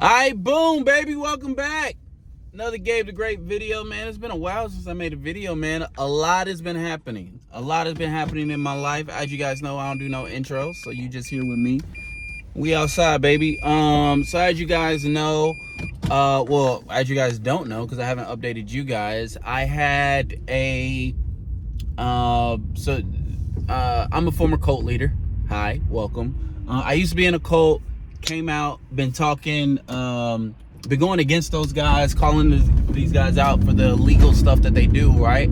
Alright, boom, baby. Welcome back. Another Gabe the Great video, man. It's been a while since I made a video, man. A lot has been happening. A lot has been happening in my life. As you guys know, I don't do no intros, so you just here with me. We outside, baby. So as you guys know, well, as you guys don't know, because I haven't updated you guys, I had a I'm a former cult leader. Hi, welcome. I used to be in a cult, came out, been talking, been going against those guys, calling these guys out for the illegal stuff that they do, right?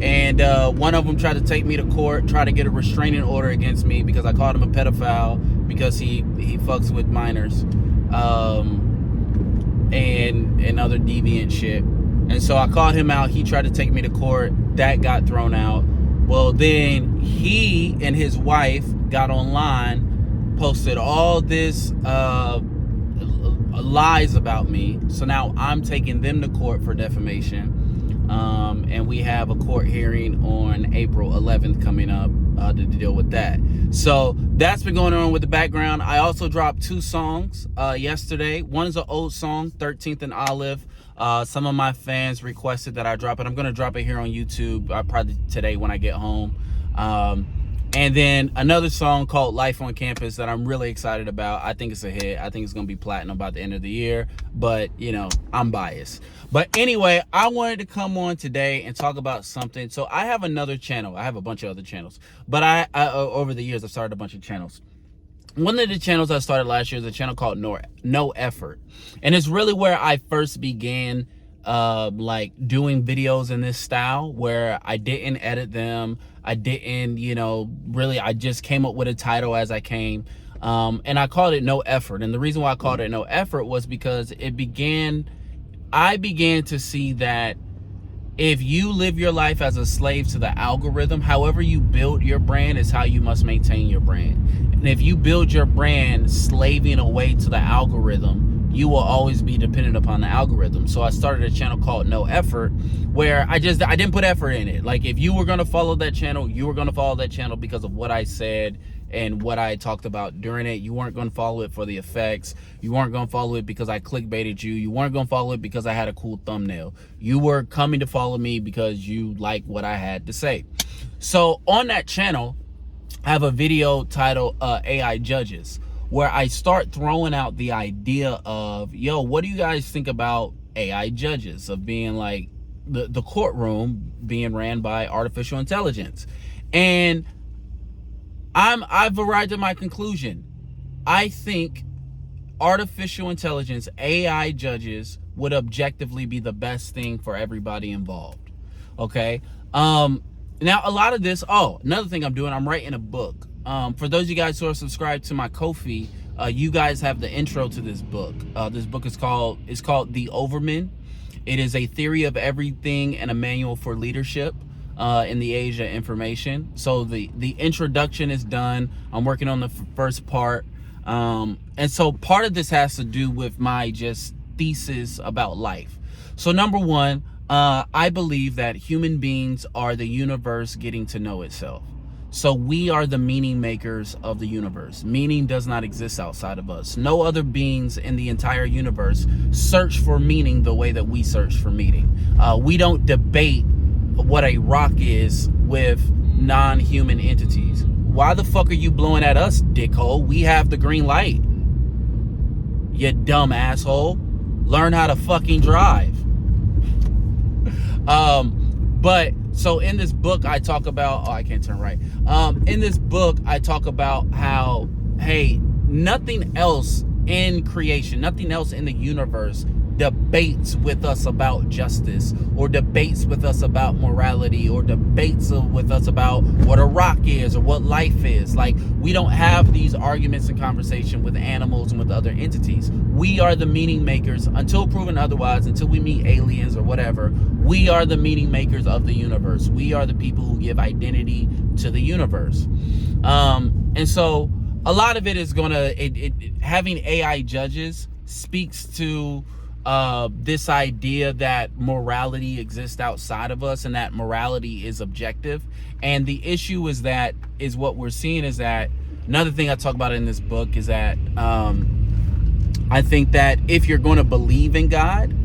And one of them tried to take me to court, try to get a restraining order against me because I called him a pedophile because he fucks with minors, and other deviant shit. And so I called him out. He tried to take me to court. That got thrown out. Well, then he and his wife got online, posted all this lies about me. So now I'm taking them to court for defamation. And we have a court hearing on April 11th coming up to deal with that. So that's been going on with the background. I also dropped 2 songs yesterday. One is an old song, 13th and Olive. Some of my fans requested that I drop it. I'm going to drop it here on YouTube probably today when I get home. And then another song called Life on Campus that I'm really excited about. I think it's a hit. I think it's going to be platinum by the end of the year. But, you know, I'm biased. But anyway, I wanted to come on today and talk about something. So I have another channel. I have a bunch of other channels. But I over the years, I've started a bunch of channels. One of the channels I started last year is a channel called No Effort. And it's really where I first began like doing videos in this style where I didn't edit them. I didn't, you know, really, I just came up with a title as I came. And I called it No Effort. And the reason why I called it No Effort was because I began to see that if you live your life as a slave to the algorithm, however you build your brand is how you must maintain your brand. And if you build your brand slaving away to the algorithm, you will always be dependent upon the algorithm. So I started a channel called No Effort where I didn't put effort in it. Like if you were going to follow that channel, you were going to follow that channel because of what I said and what I talked about during it. You weren't going to follow it for the effects. You weren't going to follow it because I clickbaited you. You weren't going to follow it because I had a cool thumbnail. You were coming to follow me because you like what I had to say. So on that channel, I have a video titled AI Judges, where I start throwing out the idea of, yo, what do you guys think about AI judges, of being like the courtroom being ran by artificial intelligence? And I've arrived at my conclusion. I think artificial intelligence, AI judges, would objectively be the best thing for everybody involved. Okay. Now a lot of this, another thing I'm doing, I'm writing a book. For those of you guys who are subscribed to my Ko-fi, you guys have the intro to this book. This book is called The Overman. It is a theory of everything and a manual for leadership in the age of information. So the introduction is done. I'm working on the first part. And so part of this has to do with my just thesis about life. So number one, I believe that human beings are the universe getting to know itself. So we are the meaning makers of the universe. Meaning does not exist outside of us. No other beings in the entire universe search for meaning the way that we search for meaning. We don't debate what a rock is with non-human entities. Why the fuck are you blowing at us, dickhole? We have the green light. You dumb asshole. Learn how to fucking drive. But so in this book, I talk about, I can't turn right. In this book, I talk about how, hey, nothing else in creation, nothing else in the universe debates with us about justice, or debates with us about morality, or debates with us about what a rock is or what life is. Like, we don't have these arguments and conversation with animals and with other entities. We are the meaning makers until proven otherwise, until we meet aliens or whatever. We are the meaning makers of the universe. We are the people who give identity to the universe. And so a lot of it is having AI judges speaks to this idea that morality exists outside of us and that morality is objective. And the issue is what we're seeing is that, another thing I talk about in this book is that I think that if you're going to believe in God,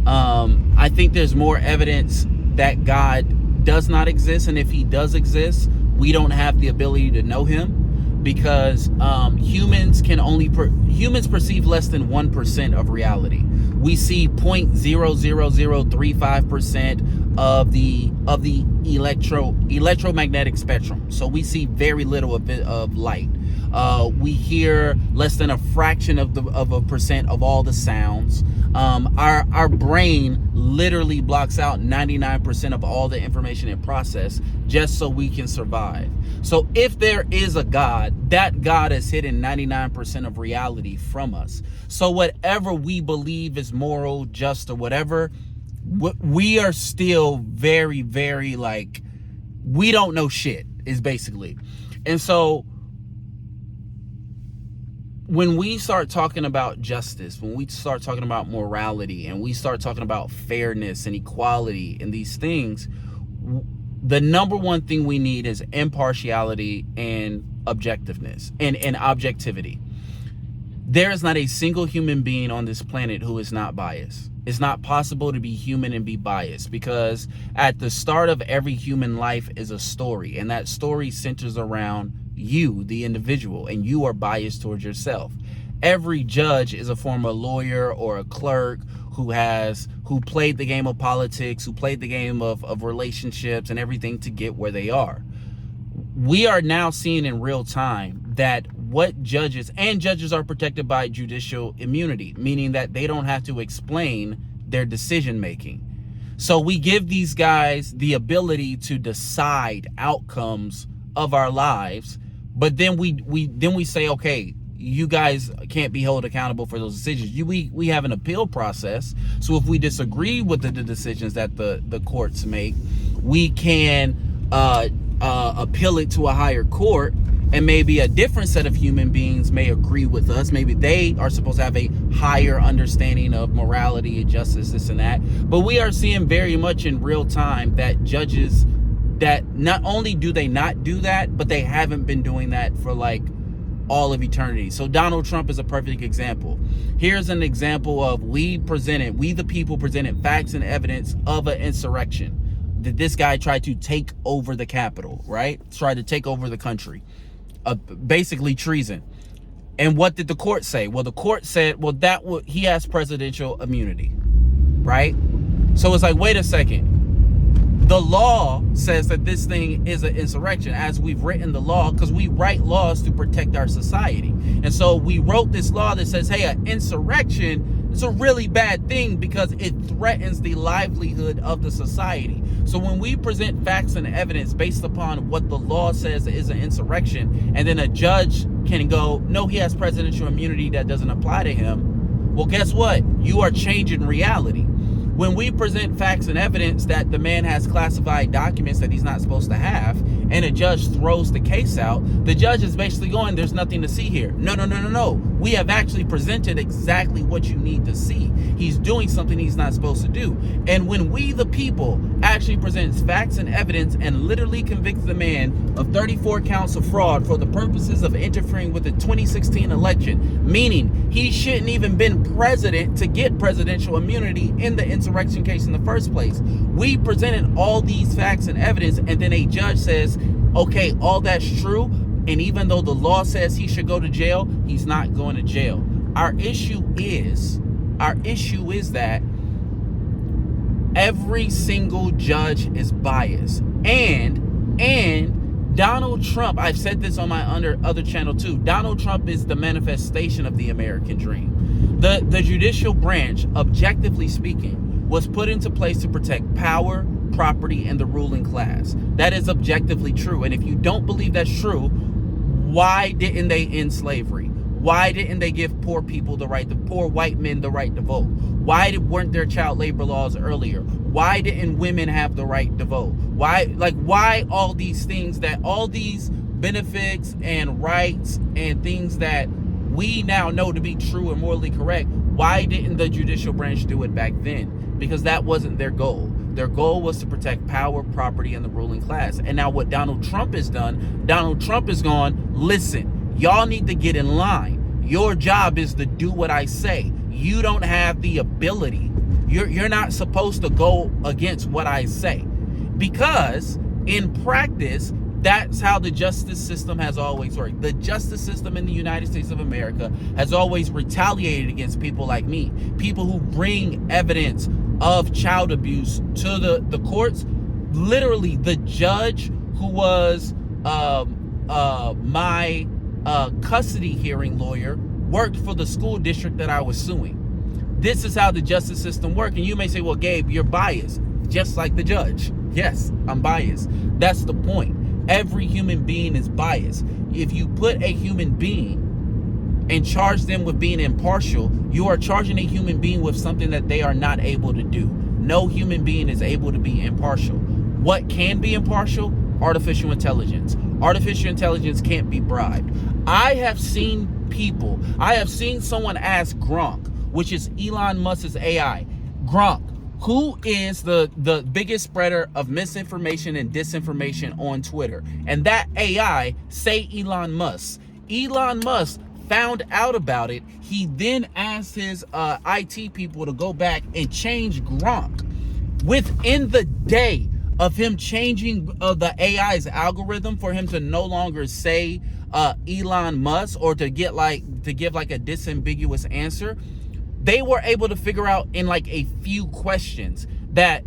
I think there's more evidence that God does not exist. And if he does exist, we don't have the ability to know him, because humans perceive less than 1% of reality. We see 0.00035% of the electromagnetic spectrum. So we see very little of light. We hear less than a fraction of a percent of all the sounds. Our brain literally blocks out 99% of all the information it processes just so we can survive. So if there is a God, that God has hidden 99% of reality from us. So whatever we believe is moral, just, or whatever, we are still very, very, like, we don't know shit, is basically. And so when we start talking about justice, when we start talking about morality, and we start talking about fairness and equality and these things, the number one thing we need is impartiality and objectiveness and objectivity. There is not a single human being on this planet who is not biased. It's not possible to be human and be biased, because at the start of every human life is a story, and that story centers around you, the individual, and you are biased towards yourself. Every judge is a former lawyer or a clerk who played the game of politics, who played the game of relationships and everything to get where they are. We are now seeing in real time that judges are protected by judicial immunity, meaning that they don't have to explain their decision making. So we give these guys the ability to decide outcomes of our lives, but then we say, okay, you guys can't be held accountable for those decisions. We have an appeal process. So if we disagree with the decisions that the courts make, we can appeal it to a higher court, and maybe a different set of human beings may agree with us. Maybe they are supposed to have a higher understanding of morality and justice, this and that. But we are seeing very much in real time that judges, that not only do they not do that, but they haven't been doing that for like all of eternity. So Donald Trump is a perfect example. Here's an example of we the people presented facts and evidence of an insurrection. That this guy tried to take over the Capitol, right? Tried to take over the country. Basically treason. And what did the court say? Well, the court said, well, he has presidential immunity, right? So it's like, wait a second. The law says that this thing is an insurrection, as we've written the law, because we write laws to protect our society. And so we wrote this law that says, hey, an insurrection is a really bad thing because it threatens the livelihood of the society. So when we present facts and evidence based upon what the law says is an insurrection, and then a judge can go, no, he has presidential immunity, that doesn't apply to him. Well, guess what? You are changing reality. When we present facts and evidence that the man has classified documents that he's not supposed to have, and a judge throws the case out, the judge is basically going, there's nothing to see here. No. We have actually presented exactly what you need to see. He's doing something he's not supposed to do. And when we, the people, actually presents facts and evidence and literally convicts the man of 34 counts of fraud for the purposes of interfering with the 2016 election, meaning he shouldn't even been president to get presidential immunity in the insurrection case in the first place. We presented all these facts and evidence, and then a judge says, okay, all that's true, and even though the law says he should go to jail, he's not going to jail. Our issue is that every single judge is biased. And Donald Trump, I've said this on my other channel too, Donald Trump is the manifestation of the American dream. The judicial branch, objectively speaking, was put into place to protect power, property, and the ruling class. That is objectively true. And if you don't believe that's true, why didn't they end slavery? Why didn't they give poor people poor white men the right to vote? Why weren't there child labor laws earlier? Why didn't women have the right to vote? Why all these things, that all these benefits and rights and things that we now know to be true and morally correct, why didn't the judicial branch do it back then? Because that wasn't their goal. Their goal was to protect power, property, and the ruling class. And now what Donald Trump has done, Donald Trump has gone, listen, y'all need to get in line. Your job is to do what I say. You don't have the ability. You're not supposed to go against what I say, because in practice, that's how the justice system has always worked. The justice system in the United States of America has always retaliated against people like me, people who bring evidence of child abuse to the courts. Literally, the judge who was my custody hearing lawyer worked for the school district that I was suing. This is how the justice system works. And you may say, well, Gabe, you're biased, just like the judge. Yes, I'm biased. That's the point. Every human being is biased. If you put a human being and charge them with being impartial, you are charging a human being with something that they are not able to do. No human being is able to be impartial. What can be impartial? Artificial intelligence. Artificial intelligence can't be bribed. I have seen someone ask Gronk, which is Elon Musk's AI, Gronk, who is the biggest spreader of misinformation and disinformation on Twitter? And that AI say Elon Musk. Elon Musk found out about it. He then asked his IT people to go back and change Gronk. Within the day of him changing the AI's algorithm for him to no longer say Elon Musk, or to give like a disambiguous answer, they were able to figure out in like a few questions that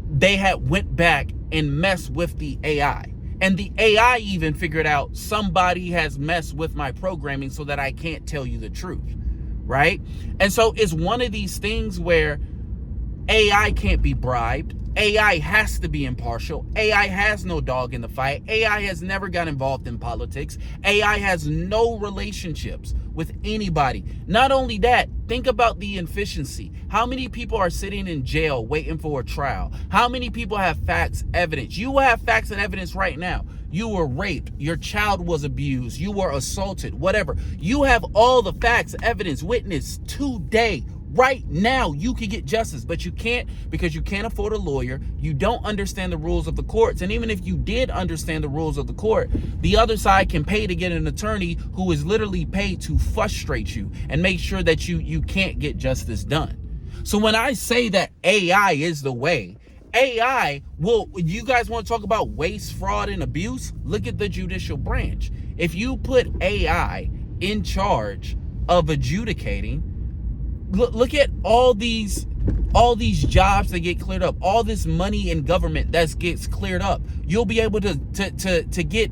they had went back and messed with the AI. And the AI even figured out somebody has messed with my programming so that I can't tell you the truth, right? And so it's one of these things where AI can't be bribed. AI has to be impartial. AI has no dog in the fight. AI has never got involved in politics. AI has no relationships with anybody. Not only that, think about the inefficiency. How many people are sitting in jail waiting for a trial? How many people have facts, evidence? You have facts and evidence right now. You were raped. Your child was abused. You were assaulted, whatever. You have all the facts, evidence, witness today. Right now, you can get justice, but you can't, because you can't afford a lawyer. You don't understand the rules of the courts. And even if you did understand the rules of the court, the other side can pay to get an attorney who is literally paid to frustrate you and make sure that you can't get justice done. So when I say that AI is the way, AI will, you guys want to talk about waste, fraud, and abuse? Look at the judicial branch. If you put AI in charge of adjudicating, look at all these jobs that get cleared up, all this money in government that gets cleared up. You'll be able to get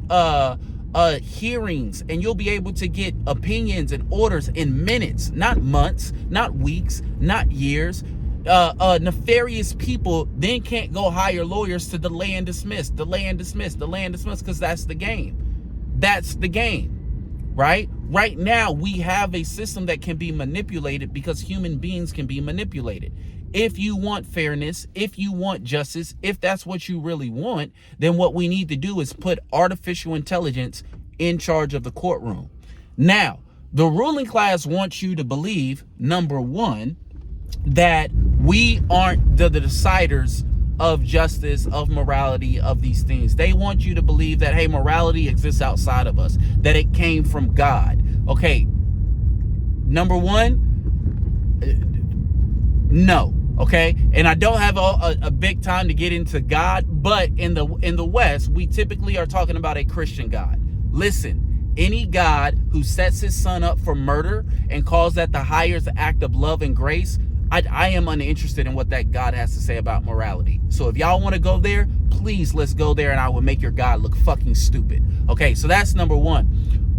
hearings, and you'll be able to get opinions and orders in minutes, not months, not weeks, not years. Nefarious people then can't go hire lawyers to delay and dismiss, because that's the game, right? Right now, we have a system that can be manipulated because human beings can be manipulated. If you want fairness, if you want justice, if that's what you really want, then what we need to do is put artificial intelligence in charge of the courtroom. Now, the ruling class wants you to believe, number one, that we aren't the deciders of justice, of morality, of these things. They want you to believe that, hey, morality exists outside of us, that it came from God. Okay, number one, no. Okay, and I don't have a big time to get into God, but in the West, we typically are talking about a Christian God. Listen, any God who sets his son up for murder and calls that the highest act of love and grace, I am uninterested in what that God has to say about morality. So if y'all want to go there, please, let's go there, and I will make your God look fucking stupid. Okay, so that's number one.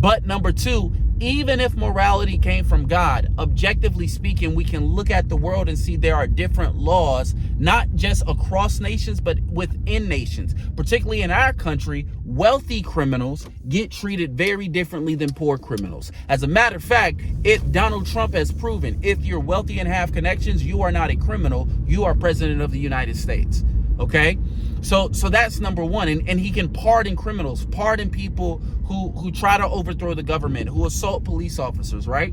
But number two, even if morality came from God, objectively speaking, we can look at the world and see there are different laws, not just across nations, but within nations. Particularly in our country, wealthy criminals get treated very differently than poor criminals. As a matter of fact, if Donald Trump has proven, if you're wealthy and have connections, you are not a criminal, you are president of the United States. Okay? So that's number one. And he can pardon criminals, pardon people who try to overthrow the government, who assault police officers, right?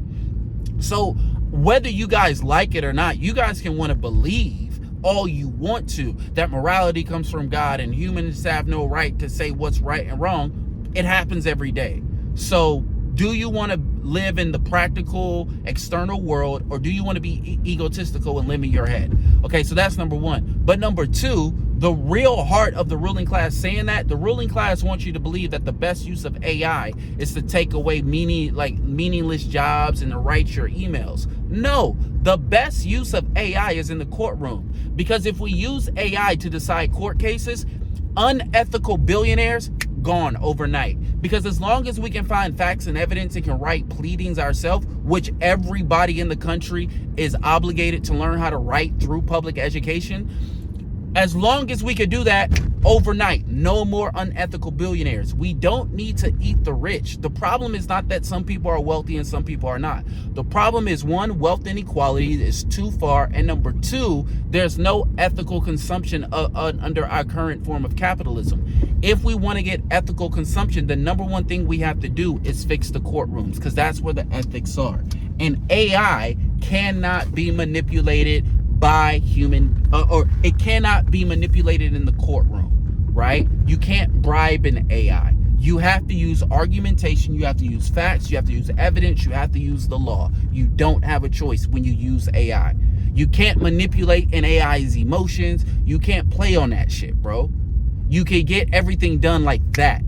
So whether you guys like it or not, you guys can want to believe all you want to that morality comes from God and humans have no right to say what's right and wrong. It happens every day. So Do you want to live in the practical external world, or do you want to be egotistical and live in your head? Okay, so that's number one. But number two, the real heart of the ruling class saying that, the ruling class wants you to believe that the best use of AI is to take away meaningless jobs and to write your emails. No, the best use of AI is in the courtroom. Because if we use AI to decide court cases, unethical billionaires gone overnight. Because as long as we can find facts and evidence and can write pleadings ourselves, which everybody in the country is obligated to learn how to write through public education, as long as we could do that overnight, no more unethical billionaires. We don't need to eat the rich. The problem is not that some people are wealthy and some people are not. The problem is, one, wealth inequality is too far, and number two, there's no ethical consumption under our current form of capitalism. If we want to get ethical consumption, the number one thing we have to do is fix the courtrooms, because that's where the ethics are. And AI cannot be manipulated by human, or it cannot be manipulated in the courtroom, right? You can't bribe an AI. You have to use argumentation, you have to use facts, you have to use evidence, you have to use the law. You don't have a choice when you use AI. You can't manipulate an AI's emotions. You can't play on that shit, bro. You can get everything done like that.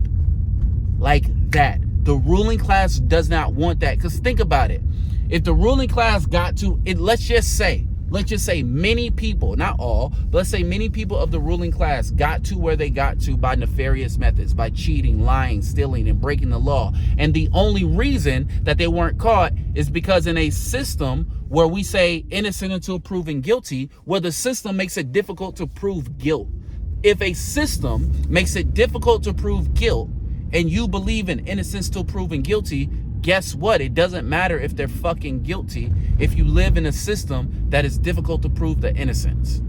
Like that. The ruling class does not want that, because think about it. If the ruling class got to it, let's just say many people, not all, but let's say many people of the ruling class got to where they got to by nefarious methods, by cheating, lying, stealing, and breaking the law. And the only reason that they weren't caught is because in a system where we say innocent until proven guilty, where the system makes it difficult to prove guilt. If a system makes it difficult to prove guilt and you believe in innocence till proven guilty, guess what? It doesn't matter if they're fucking guilty if you live in a system that is difficult to prove the innocence.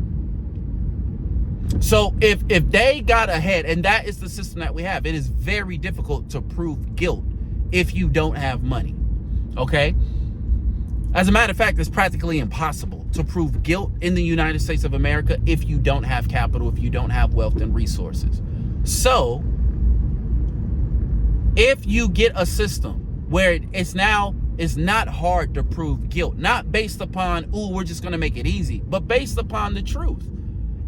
So if they got ahead, and that is the system that we have, it is very difficult to prove guilt if you don't have money, okay? As a matter of fact, it's practically impossible to prove guilt in the United States of America if you don't have capital, if you don't have wealth and resources. So if you get a system where it's not hard to prove guilt, not based upon, ooh, we're just going to make it easy, but based upon the truth.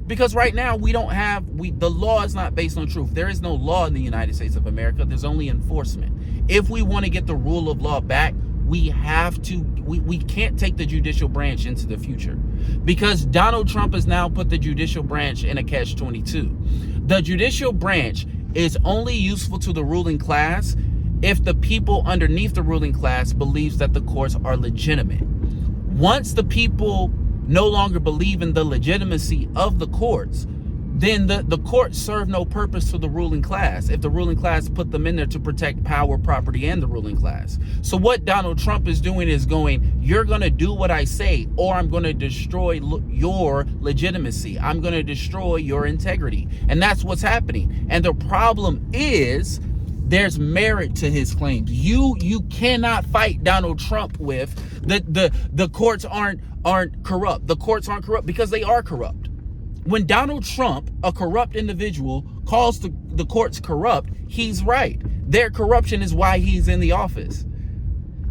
Because right now the law is not based on truth. There is no law in the United States of America. There's only enforcement. If we want to get the rule of law back, we can't take the judicial branch into the future, because Donald Trump has now put the judicial branch in a catch-22. The judicial branch is only useful to the ruling class if the people underneath the ruling class believes that the courts are legitimate. Once the people no longer believe in the legitimacy of the courts, then the courts serve no purpose to the ruling class if the ruling class put them in there to protect power, property, and the ruling class. So what Donald Trump is doing is going, you're going to do what I say, or I'm going to destroy your legitimacy. I'm going to destroy your integrity. And that's what's happening. And the problem is, there's merit to his claims. You cannot fight Donald Trump with the courts aren't corrupt. The courts aren't corrupt because they are corrupt. When Donald Trump, a corrupt individual, calls the courts corrupt, he's right. Their corruption is why he's in the office.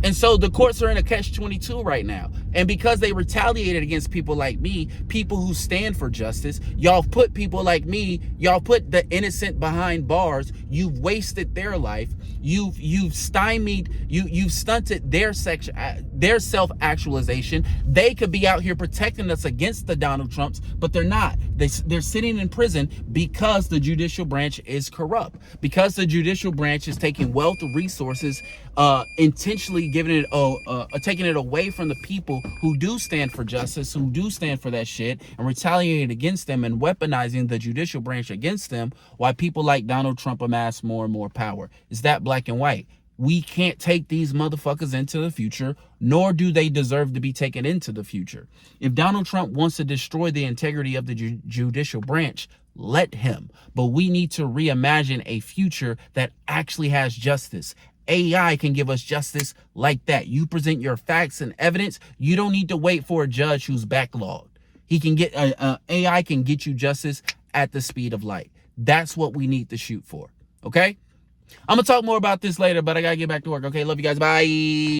And so the courts are in a catch-22 right now. And because they retaliated against people like me, people who stand for justice, y'all put people like me, y'all put the innocent behind bars. You've wasted their life. You've stymied, you've stunted their self-actualization. They could be out here protecting us against the Donald Trumps, but they're not. They're sitting in prison because the judicial branch is corrupt. Because the judicial branch is taking wealth, resources, intentionally giving it, taking it away from the people who do stand for justice, who do stand for that shit, and retaliating against them and weaponizing the judicial branch against them, while people like Donald Trump amass more and more power. Is that black and white? We can't take these motherfuckers into the future, nor do they deserve to be taken into the future. If Donald Trump wants to destroy the integrity of the judicial branch, let him. But we need to reimagine a future that actually has justice. AI can give us justice like that. You present your facts and evidence. You don't need to wait for a judge who's backlogged. AI can get you justice at the speed of light. That's what we need to shoot for. Okay? I'm gonna talk more about this later, but I gotta get back to work. Okay, love you guys. Bye.